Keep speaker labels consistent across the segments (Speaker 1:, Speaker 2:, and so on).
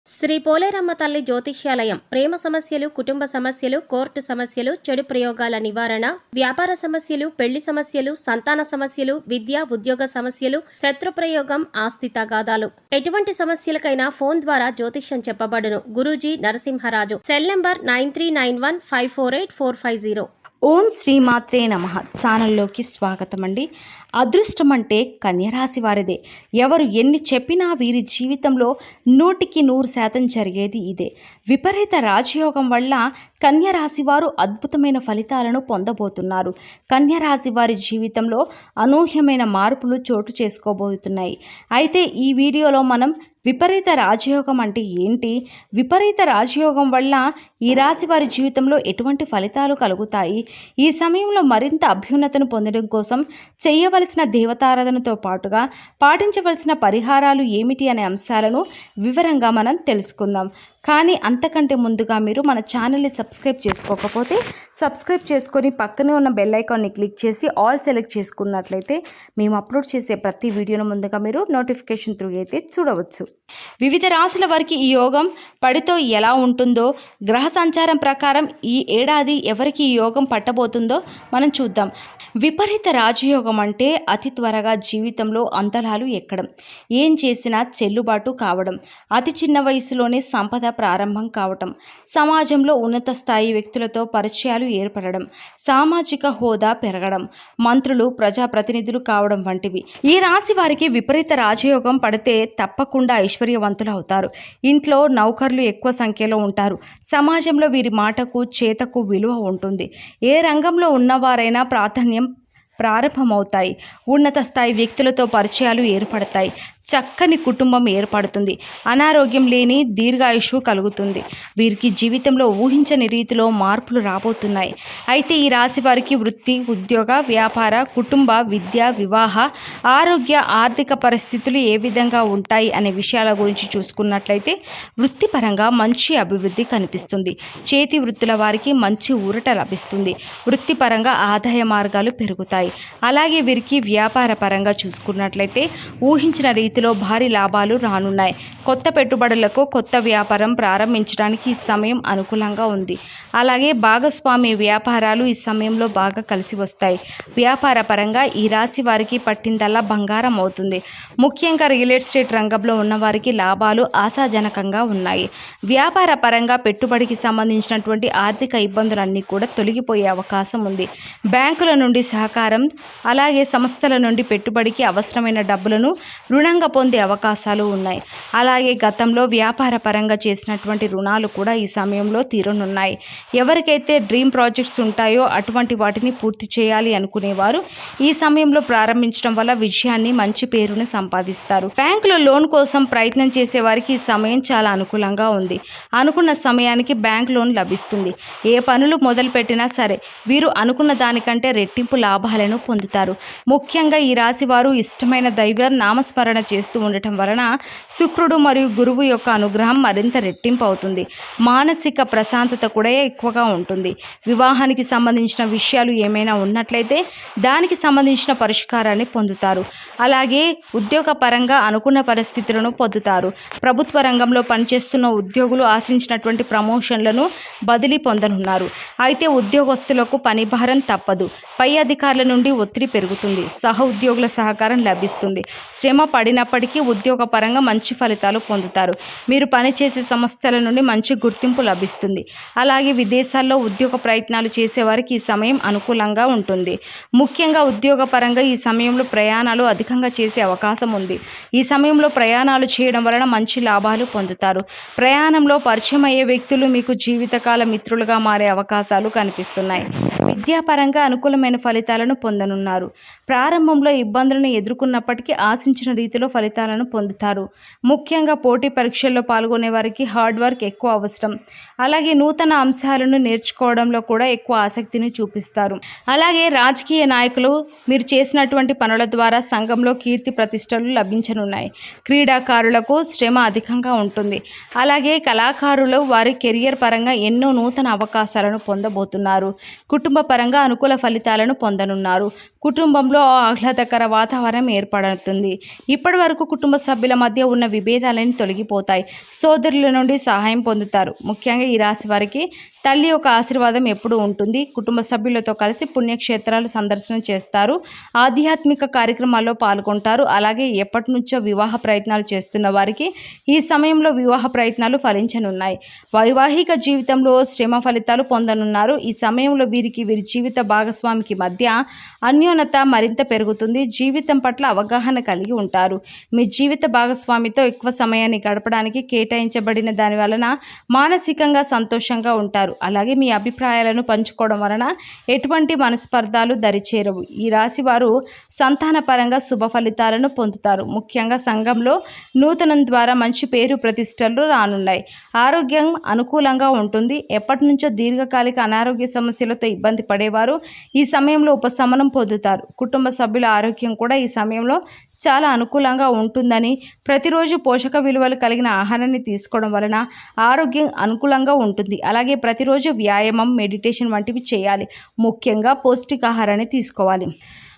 Speaker 1: శ్రీ పోలేరమ్మ తల్లి జ్యోతిష్యాలయం ప్రేమ సమస్యలు, కుటుంబ సమస్యలు, కోర్టు సమస్యలు, చెడు ప్రయోగాల నివారణ, వ్యాపార సమస్యలు, పెళ్లి సమస్యలు, సంతాన సమస్యలు, విద్య, ఉద్యోగ సమస్యలు, శత్రు ప్రయోగం, ఆస్తి తగాదాలు, ఎటువంటి సమస్యలకైనా ఫోన్ ద్వారా జ్యోతిష్యం చెప్పబడును. గురూజీ నరసింహరాజు. Cell number 9391548450.
Speaker 2: ఓం శ్రీమాత్రే నమః. ఛానల్లోకి స్వాగతం అండి. అదృష్టం అంటే కన్యరాశి వారిదే. ఎవరు ఎన్ని చెప్పినా వీరి జీవితంలో 100% జరిగేది ఇదే. విపరీత రాజయోగం వల్ల కన్యరాశి వారు అద్భుతమైన ఫలితాలను పొందబోతున్నారు. కన్యరాశి వారి జీవితంలో అనూహ్యమైన మార్పులు చోటు చేసుకోబోతున్నాయి. అయితే ఈ వీడియోలో మనం విపరీత రాజయోగం అంటే ఏంటి, విపరీత రాజయోగం వల్ల ఈ రాశి వారి జీవితంలో ఎటువంటి ఫలితాలు కలుగుతాయి, ఈ సమయంలో మరింత అభ్యున్నతను పొందడం కోసం చేయవలసిన దేవతారాధనతో పాటుగా పాటించవలసిన పరిహారాలు ఏమిటి అనే అంశాలను వివరంగా మనం తెలుసుకుందాం. కానీ అంతకంటే ముందుగా మీరు మన ఛానల్ని సబ్స్క్రైబ్ చేసుకోకపోతే సబ్స్క్రైబ్ చేసుకొని పక్కనే ఉన్న బెల్ ఐకాన్ని క్లిక్ చేసి ఆల్ సెలెక్ట్ చేసుకున్నట్లయితే మేము అప్లోడ్ చేసే ప్రతి వీడియోను ముందుగా మీరు నోటిఫికేషన్ త్రూ అయితే చూడవచ్చు. వివిధ రాశుల వారికి ఈ యోగం పడితో ఎలా ఉంటుందో, గ్రహ సంచారం ప్రకారం ఈ ఏడాది ఎవరికి ఈ యోగం పట్టబోతుందో మనం చూద్దాం. విపరీత రాజయోగం అంటే అతి త్వరగా జీవితంలో అంతరాలు ఎక్కడం, ఏం చేసినా చెల్లుబాటు కావడం, అతి చిన్న వయసులోనే సంపద ప్రారంభం కావటం, సమాజంలో ఉన్నత స్థాయి వ్యక్తులతో పరిచయాలు ఏర్పడడం, సామాజిక హోదా పెరగడం, మంత్రులు, ప్రజాప్రతినిధులు కావడం వంటివి. ఈ రాశి వారికి విపరీత రాజయోగం పడితే తప్పకుండా ఐశ్వర్యవంతులు అవుతారు. ఇంట్లో నౌకర్లు ఎక్కువ సంఖ్యలో ఉంటారు. సమాజంలో వీరి మాటకు, చేతకు విలువ ఉంటుంది. ఏ రంగంలో ఉన్నవారైనా ప్రారంభమవుతాయి. ఉన్నత స్థాయి వ్యక్తులతో పరిచయాలు ఏర్పడతాయి. చక్కని కుటుంబం ఏర్పడుతుంది. అనారోగ్యం లేని దీర్ఘాయుషు కలుగుతుంది. వీరికి జీవితంలో ఊహించని రీతిలో మార్పులు రాబోతున్నాయి. అయితే ఈ రాశి వారికి వృత్తి, ఉద్యోగ, వ్యాపార, కుటుంబ, విద్య, వివాహ, ఆరోగ్య, ఆర్థిక పరిస్థితులు ఏ విధంగా ఉంటాయి అనే విషయాల గురించి చూసుకున్నట్లయితే వృత్తిపరంగా మంచి అభివృద్ధి కనిపిస్తుంది. చేతి వృత్తుల వారికి మంచి ఊరట లభిస్తుంది. వృత్తిపరంగా ఆదాయ మార్గాలు పెరుగుతాయి. అలాగే వీరికి వ్యాపార పరంగా చూసుకున్నట్లయితే ఊహించిన రీతిలో భారీ లాభాలు రానున్నాయి. కొత్త పెట్టుబడులకు, కొత్త వ్యాపారం ప్రారంభించడానికి ఈ సమయం అనుకూలంగా ఉంది. అలాగే భాగస్వామి వ్యాపారాలు ఈ సమయంలో బాగా కలిసి వస్తాయి. వ్యాపార పరంగా ఈ రాశి వారికి పట్టిందల్లా బంగారం అవుతుంది. ముఖ్యంగా రియల్ ఎస్టేట్ రంగంలో ఉన్న వారికి లాభాలు ఆశాజనకంగా ఉన్నాయి. వ్యాపార పరంగా పెట్టుబడికి సంబంధించినటువంటి ఆర్థిక ఇబ్బందులన్నీ కూడా తొలగిపోయే అవకాశం ఉంది. బ్యాంకుల నుండి సహకారం, అలాగే సంస్థల నుండి పెట్టుబడికి అవసరమైన డబ్బులను రుణంగా పొందే అవకాశాలు ఉన్నాయి. అలాగే గతంలో వ్యాపార పరంగా చేసినటువంటి రుణాలు కూడా ఈ సమయంలో తీరనున్నాయి. ఎవరికైతే డ్రీమ్ ప్రాజెక్ట్స్ ఉంటాయో అటువంటి వాటిని పూర్తి చేయాలి అనుకునేవారు ఈ సమయంలో ప్రారంభించడం వల్ల విజయాన్ని, మంచి పేరుని సంపాదిస్తారు. బ్యాంకులో లోన్ కోసం ప్రయత్నం చేసే వారికి ఈ సమయం చాలా అనుకూలంగా ఉంది. అనుకున్న సమయానికి బ్యాంక్ లోన్ లభిస్తుంది. ఏ పనులు మొదలు పెట్టినా సరే వీరు అనుకున్న దానికంటే రెట్టింపు లాభాలను పొందుతారు. ముఖ్యంగా ఈ రాశి వారు ఇష్టమైన దైవ నామస్మరణ చేస్తూ ఉండటం వలన శుక్రుడు మరియు గురువు యొక్క అనుగ్రహం మరింత రెట్టింపు అవుతుంది. మానసిక ప్రశాంతత కూడా ఎక్కువగా ఉంటుంది. వివాహానికి సంబంధించిన విషయాలు ఏమైనా ఉన్నట్లయితే దానికి సంబంధించిన పరిష్కారాన్ని పొందుతారు. అలాగే ఉద్యోగ పరంగా అనుకున్న పరిస్థితులను పొందుతారు. ప్రభుత్వ రంగంలో పనిచేస్తున్న ఉద్యోగులు ఆశించినటువంటి ప్రమోషన్లను బదిలీ పొందనున్నారు. అయితే ఉద్యోగస్తులకు పని భారం తప్పదు. పై అధికారుల నుండి ఒత్తిడి పెరుగుతుంది. సహ ఉద్యోగుల సహకారం లభిస్తుంది. శ్రమ పడినప్పటికీ ఉద్యోగ పరంగా మంచి ఫలితాలు పొందుతారు. మీరు పనిచేసే సంస్థల నుండి మంచి గుర్తింపు లభిస్తుంది. అలాగే విదేశాల్లో ఉద్యోగ ప్రయత్నాలు చేసేవారికి ఈ సమయం అనుకూలంగా ఉంటుంది. ముఖ్యంగా ఉద్యోగ పరంగా ఈ సమయంలో ప్రయాణాలు అధికంగా చేసే అవకాశం ఉంది. ఈ సమయంలో ప్రయాణాలు చేయడం వలన మంచి లాభాలు పొందుతారు. ప్రయాణంలో పరిచయం అయ్యే వ్యక్తులు మీకు జీవితకాల మిత్రులుగా మారే అవకాశాలు కనిపిస్తున్నాయి. విద్యాపరంగా అనుకూలమైన ఫలితాలను పొందనున్నారు. ప్రారంభంలో ఇబ్బందులను ఎదుర్కొన్నప్పటికీ ఆశించిన రీతిలో ఫలితాలను పొందుతారు. ముఖ్యంగా పోటీ పరీక్షల్లో పాల్గొనే వారికి హార్డ్ వర్క్ ఎక్కువ అవసరం. అలాగే నూతన అంశాలను నేర్చుకోవడంలో కూడా ఎక్కువ ఆసక్తిని చూపిస్తారు. అలాగే రాజకీయ నాయకులు మీరు చేసినటువంటి పనుల ద్వారా సంఘంలో కీర్తి ప్రతిష్టలు లభించనున్నాయి. క్రీడాకారులకు శ్రమ అధికంగా ఉంటుంది. అలాగే కళాకారులు వారి కెరియర్ పరంగా ఎన్నో నూతన అవకాశాలను పొందబోతున్నారు. కుటుంబ ఉద్యోగపరంగా అనుకూల ఫలితాలను పొందనున్నారు. కుటుంబంలో ఆహ్లాదకర వాతావరణం ఏర్పడుతుంది. ఇప్పటి వరకు కుటుంబ సభ్యుల మధ్య ఉన్న విభేదాలన్నీ తొలగిపోతాయి. సోదరుల నుండి సహాయం పొందుతారు. ముఖ్యంగా ఈ రాశి వారికి తల్లి యొక్క ఆశీర్వాదం ఎప్పుడూ ఉంటుంది. కుటుంబ సభ్యులతో కలిసి పుణ్యక్షేత్రాలు సందర్శన చేస్తారు. ఆధ్యాత్మిక కార్యక్రమాల్లో పాల్గొంటారు. అలాగే ఎప్పటి నుంచో వివాహ ప్రయత్నాలు చేస్తున్న వారికి ఈ సమయంలో వివాహ ప్రయత్నాలు ఫలించనున్నాయి. వైవాహిక జీవితంలో శ్రమ ఫలితాలు పొందనున్నారు. ఈ సమయంలో వీరి జీవిత భాగస్వామికి మధ్య అన్యోన్యత మరింత పెరుగుతుంది. జీవితం పట్ల అవగాహన కలిగి ఉంటారు. మీ జీవిత భాగస్వామితో ఎక్కువ సమయాన్ని గడపడానికి కేటాయించబడిన దాని వలన మానసికంగా సంతోషంగా ఉంటారు. అలాగే మీ అభిప్రాయాలను పంచుకోవడం వలన ఎటువంటి మనస్పర్ధాలు దరిచేరవు. ఈ రాశి వారు సంతాన పరంగా శుభ ఫలితాలను పొందుతారు. ముఖ్యంగా సంఘంలో నూతనం ద్వారా మంచి పేరు ప్రతిష్టలు రానున్నాయి. ఆరోగ్యం అనుకూలంగా ఉంటుంది. ఎప్పటి నుంచో దీర్ఘకాలిక అనారోగ్య సమస్యలతో ఇబ్బంది పడేవారు ఈ సమయంలో ఉపశమనం పొందుతారు. కుటుంబ సభ్యుల ఆరోగ్యం కూడా ఈ సమయంలో చాలా అనుకూలంగా ఉంటుందని, ప్రతిరోజు పోషక విలువలు కలిగిన ఆహారాన్ని తీసుకోవడం వలన ఆరోగ్యం అనుకూలంగా ఉంటుంది. అలాగే ప్రతిరోజు వ్యాయామం, మెడిటేషన్ వంటివి చేయాలి. ముఖ్యంగా పౌష్టికాహారాన్ని తీసుకోవాలి.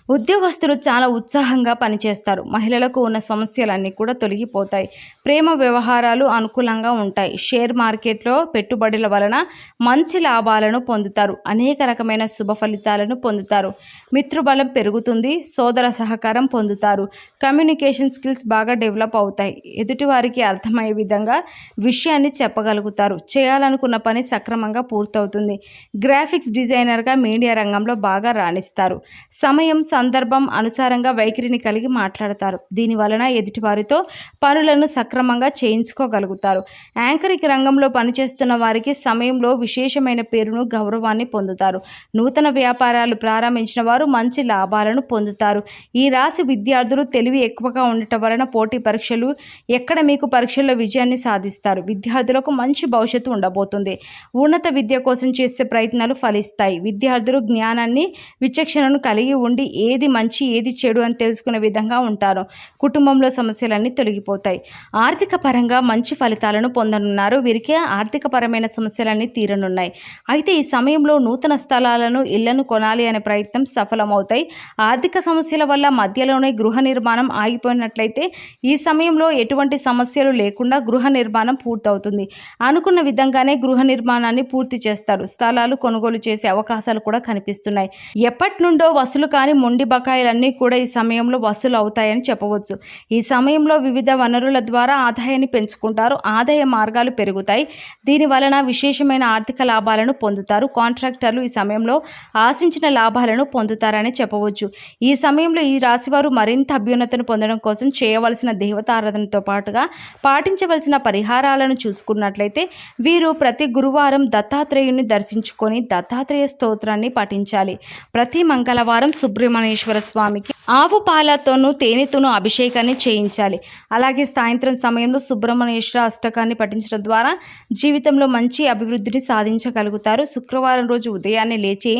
Speaker 2: ఉద్యోగస్తులు చాలా ఉత్సాహంగా పనిచేస్తారు. మహిళలకు ఉన్న సమస్యలన్నీ కూడా తొలగిపోతాయి. ప్రేమ వ్యవహారాలు అనుకూలంగా ఉంటాయి. షేర్ మార్కెట్లో పెట్టుబడుల వలన మంచి లాభాలను పొందుతారు. అనేక రకమైన శుభ ఫలితాలను పొందుతారు. మిత్రుబలం పెరుగుతుంది. సోదర సహకారం పొందుతారు. కమ్యూనికేషన్ స్కిల్స్ బాగా డెవలప్ అవుతాయి. ఎదుటివారికి అర్థమయ్యే విధంగా విషయాన్ని చెప్పగలుగుతారు. చేయాలనుకున్న పని సక్రమంగా పూర్తవుతుంది. గ్రాఫిక్స్ డిజైనర్గా మీడియా రంగంలో బాగా రాణిస్తారు. సమయం సందర్భం అనుసారంగా వైఖరిని కలిగి మాట్లాడతారు. దీని వలన ఎదుటివారితో పనులను సక్రమంగా చేయించుకోగలుగుతారు. యాంకరింగ్ రంగంలో పనిచేస్తున్న వారికి సమయంలో విశేషమైన పేరును, గౌరవాన్ని పొందుతారు. నూతన వ్యాపారాలు ప్రారంభించిన వారు మంచి లాభాలను పొందుతారు. ఈ రాశి విద్యార్థులు తెలివి ఎక్కువగా ఉండటం వలన పోటీ పరీక్షలు, ఎకడమిక్ పరీక్షల్లో విజయాన్ని సాధిస్తారు. విద్యార్థులకు మంచి భవిష్యత్తు ఉండబోతుంది. ఉన్నత విద్య కోసం చేసే ప్రయత్నాలు ఫలిస్తాయి. విద్యార్థులు జ్ఞానాన్ని, విచక్షణను కలిగి ఉండి ఏది మంచి ఏది చెడు అని తెలుసుకునే విధంగా ఉంటారు. కుటుంబంలో సమస్యలన్నీ తొలగిపోతాయి. ఆర్థిక పరంగా మంచి ఫలితాలను పొందనున్నారు. వీరికి ఆర్థిక పరమైన సమస్యలన్నీ తీరనున్నాయి. అయితే ఈ సమయంలో నూతన స్థలాలను, ఇళ్లను కొనాలి అనే ప్రయత్నం సఫలమవుతాయి. ఆర్థిక సమస్యల వల్ల మధ్యలోనే గృహ నిర్మాణం ఆగిపోయినట్లయితే ఈ సమయంలో ఎటువంటి సమస్యలు లేకుండా గృహ నిర్మాణం పూర్తవుతుంది. అనుకున్న విధంగానే గృహ నిర్మాణాన్ని పూర్తి చేస్తారు. స్థలాలు కొనుగోలు చేసే అవకాశాలు కూడా కనిపిస్తున్నాయి. ఎప్పటి నుండో వసూలు కాని మొండి బకాయిలన్నీ కూడా ఈ సమయంలో వసూలు అవుతాయని చెప్పవచ్చు. ఈ సమయంలో వివిధ వనరుల ద్వారా ఆదాయాన్ని పెంచుకుంటారు. ఆదాయ మార్గాలు పెరుగుతాయి. దీని వలన విశేషమైన ఆర్థిక లాభాలను పొందుతారు. కాంట్రాక్టర్లు ఈ సమయంలో ఆశించిన లాభాలను పొందుతారని చెప్పవచ్చు. ఈ సమయంలో ఈ రాశివారు మరింత అభ్యున్నతిని పొందడం కోసం చేయవలసిన దేవతారాధనతో పాటుగా పాటించవలసిన పరిహారాలను చూసుకున్నట్లయితే వీరు ప్రతి గురువారం దత్తాత్రేయుని దర్శించుకొని దత్తాత్రేయ స్తోత్రాన్ని పఠించాలి. ప్రతి మంగళవారం సుబ్రహ్మణ్యేశ్వర స్వామికి ఆవు పాలతోనూ తేనెతోనూ అభిషేకాన్ని చేయించాలి. అలాగే సాయంత్రం సమయంలో సుబ్రహ్మణ్యేశ్వర అష్టకాన్ని పఠించడం ద్వారా జీవితంలో మంచి అభివృద్ధిని సాధించగలుగుతారు. శుక్రవారం రోజు ఉదయాన్నే లేచి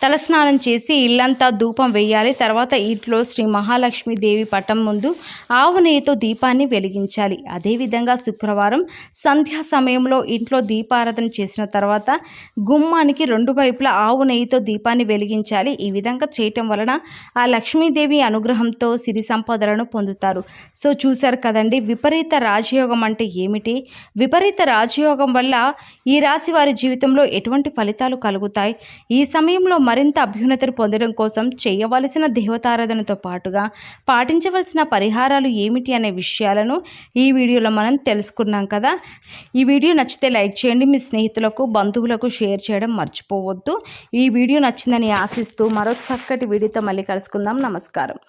Speaker 2: తలస్నానం చేసి ఇల్లంతా ధూపం వేయాలి. తర్వాత ఇంట్లో శ్రీ మహాలక్ష్మీదేవి పటం ముందు ఆవు నెయ్యితో దీపాన్ని వెలిగించాలి. అదేవిధంగా శుక్రవారం సంధ్యా సమయంలో ఇంట్లో దీపారాధన చేసిన తర్వాత గుమ్మానికి రెండు వైపులా ఆవు నెయ్యితో దీపాన్ని వెలిగించాలి. ఈ విధంగా చేయటం వలన ఆ లక్ష్మీదేవి అనుగ్రహంతో సిరి సంపదలను పొందుతారు. సో చూశారు కదండి, విపరీత రాజయోగం అంటే ఏమిటి? విపరీత రాజయోగం వల్ల ఈ రాశి వారి జీవితంలో ఎటువంటి ఫలితాలు కలుగుతాయి? ఈ సమయంలో మరింత అభ్యున్నతిని పొందడం కోసం చేయవలసిన దేవతారాధనతో పాటుగా పాటించవలసిన పరిహారాలు ఏమిటి అనే విషయాలను ఈ వీడియోలో మనం తెలుసుకున్నాం కదా. ఈ వీడియో నచ్చితే లైక్ చేయండి. మీ స్నేహితులకు, బంధువులకు షేర్ చేయడం మర్చిపోవద్దు. ఈ వీడియో నచ్చిందని ఆశిస్తూ మరో చక్కటి వీడియోతో మళ్ళీ కలుసుకుందాం. నమస్కారం.